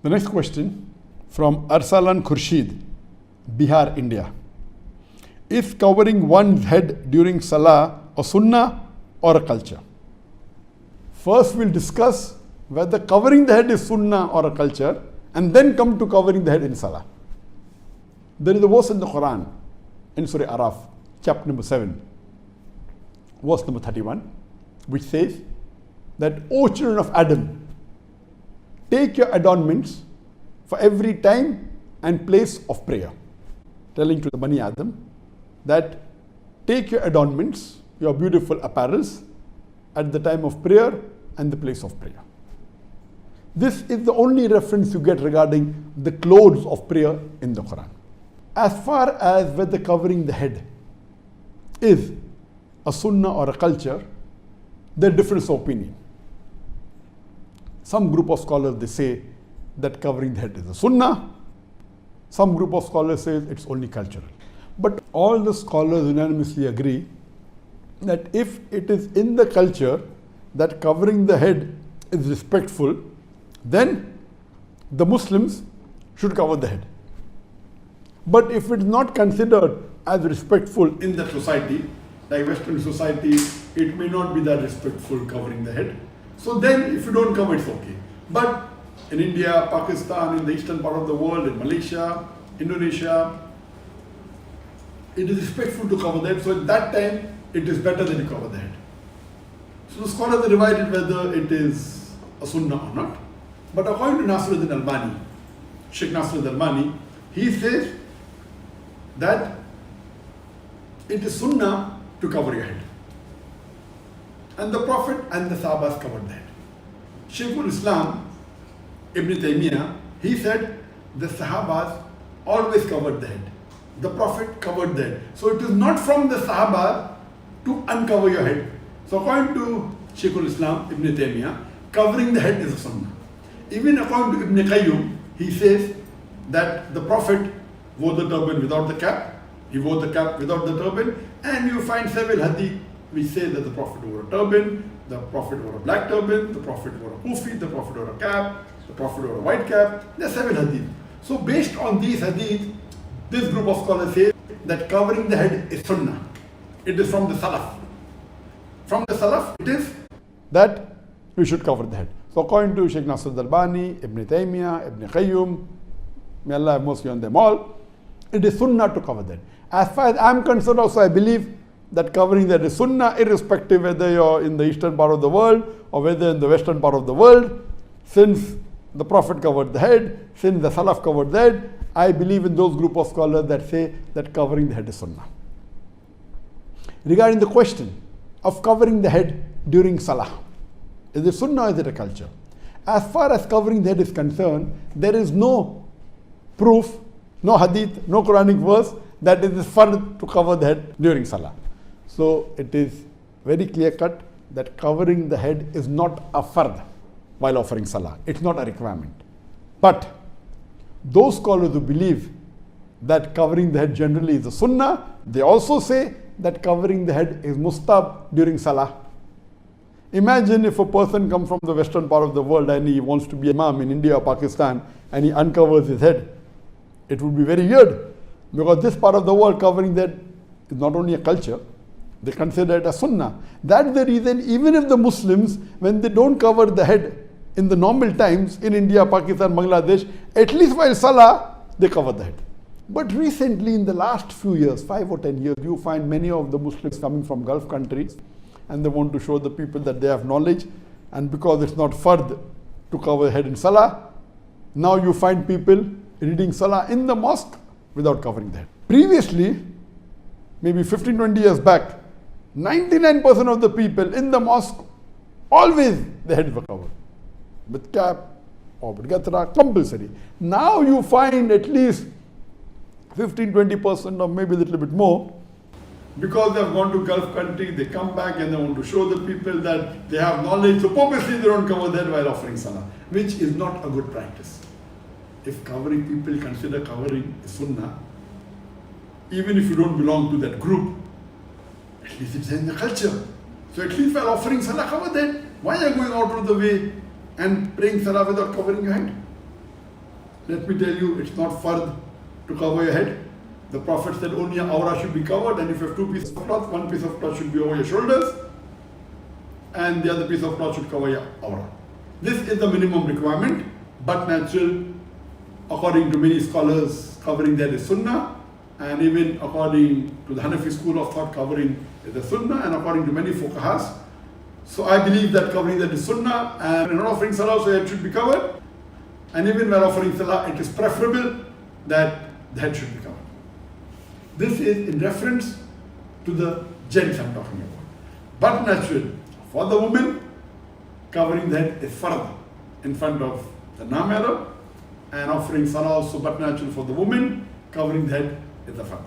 The next question from Arsalan Khurshid, Bihar, India. Is covering one's head during Salah a Sunnah or a culture? First we'll discuss whether covering the head is Sunnah or a culture, and then come to covering the head in Salah. There is a verse in the Quran, in Surah Araf, chapter number 7, verse number 31, which says that, O children of Adam, take your adornments for every time and place of prayer. Telling to the Bani Adam that take your adornments, your beautiful apparels, at the time of prayer and the place of prayer. This is the only reference you get regarding the clothes of prayer in the Quran. As far as whether covering the head is a Sunnah or a culture, there are difference of opinion. Some group of scholars, they say that covering the head is a Sunnah. Some group of scholars say it's only cultural. But all the scholars unanimously agree that if it is in the culture that covering the head is respectful, then the Muslims should cover the head. But if it's not considered as respectful in the society, like Western society, it may not be that respectful covering the head. So then if you don't cover, it's okay. But in India, Pakistan, in the eastern part of the world, in Malaysia, Indonesia, it is respectful to cover the head. So at that time, it is better than you cover the head. So the scholars are divided whether it is a Sunnah or not. But according to Nasiruddin Albani, Sheikh Nasiruddin Albani, he says that it is Sunnah to cover your head. And the Prophet and the Sahabas covered the head. Shaykhul Islam, Ibn Taymiyyah, he said the Sahabas always covered the head. The Prophet covered the head. So it is not from the Sahaba to uncover your head. So according to Shaykhul Islam, Ibn Taymiyyah, covering the head is a Sunnah. Even according to Ibn Qayyum, he says that the Prophet wore the turban without the cap, he wore the cap without the turban, and you find several hadith which say that the Prophet wore a turban, the Prophet wore a black turban, the Prophet wore a kufi, the Prophet wore a cap, the Prophet wore a white cap. There are several hadith. So based on these hadith, this group of scholars say that covering the head is Sunnah. It is from the Salaf. From the Salaf, it is that we should cover the head. So according to Sheikh Nasiruddin Albani, Ibn Taymiyyah, Ibn Qayyum, may Allah have mercy on them all, it is Sunnah to cover the head. As far as I am concerned also, I believe that covering the head is Sunnah, irrespective whether you're in the eastern part of the world or whether in the western part of the world. Since the Prophet covered the head, since the Salaf covered the head, I believe in those group of scholars that say that covering the head is Sunnah. Regarding the question of covering the head during Salah, is it Sunnah or is it a culture? As far as covering the head is concerned, there is no proof, no hadith, no Quranic verse that it is fard to cover the head during Salah. So it is very clear cut that covering the head is not a fard while offering Salah. It's not a requirement. But those scholars who believe that covering the head generally is a Sunnah, they also say that covering the head is mustab during Salah. Imagine if a person comes from the western part of the world and he wants to be imam in India or Pakistan and he uncovers his head. It would be very weird, because this part of the world covering the head is not only a culture, they consider it a Sunnah. That's the reason even if the Muslims, when they don't cover the head in the normal times in India, Pakistan, Bangladesh, at least while Salah, they cover the head. But recently in the last few years, 5 or 10 years, you find many of the Muslims coming from Gulf countries and they want to show the people that they have knowledge, and because it's not fard to cover head in Salah, now you find people reading Salah in the mosque without covering the head. Previously, maybe 15-20 years back, 99% of the people in the mosque, always the heads were covered with cap or with gatra, compulsory. Now you find at least 15-20% or maybe a little bit more, because they have gone to Gulf country, they come back and they want to show the people that they have knowledge, so purposely they don't cover that while offering Salah, which is not a good practice. If covering, people consider covering a Sunnah, even if you don't belong to that group, at least it's in the culture. So at least while offering Salah, cover that. Why are you going out of the way and praying Salah without covering your head? let me tell you, it's not fard to cover your head. The Prophet said only your awrah should be covered, and if you have two pieces of cloth, one piece of cloth should be over your shoulders, and the other piece of cloth should cover your awrah. This is the minimum requirement, but natural, according to many scholars, covering that is Sunnah, and even according to the Hanafi school of thought, covering is the Sunnah, and according to many fuqahas. So I believe that covering that is Sunnah, and when not offering Salah, so it should be covered. And even when offering Salah, it is preferable that the head should be covered. This is in reference to the gents I'm talking about. But natural, for the woman, covering the head is fard in front of the naam Arab, and offering Salah also but natural for the woman, covering the head is the fard.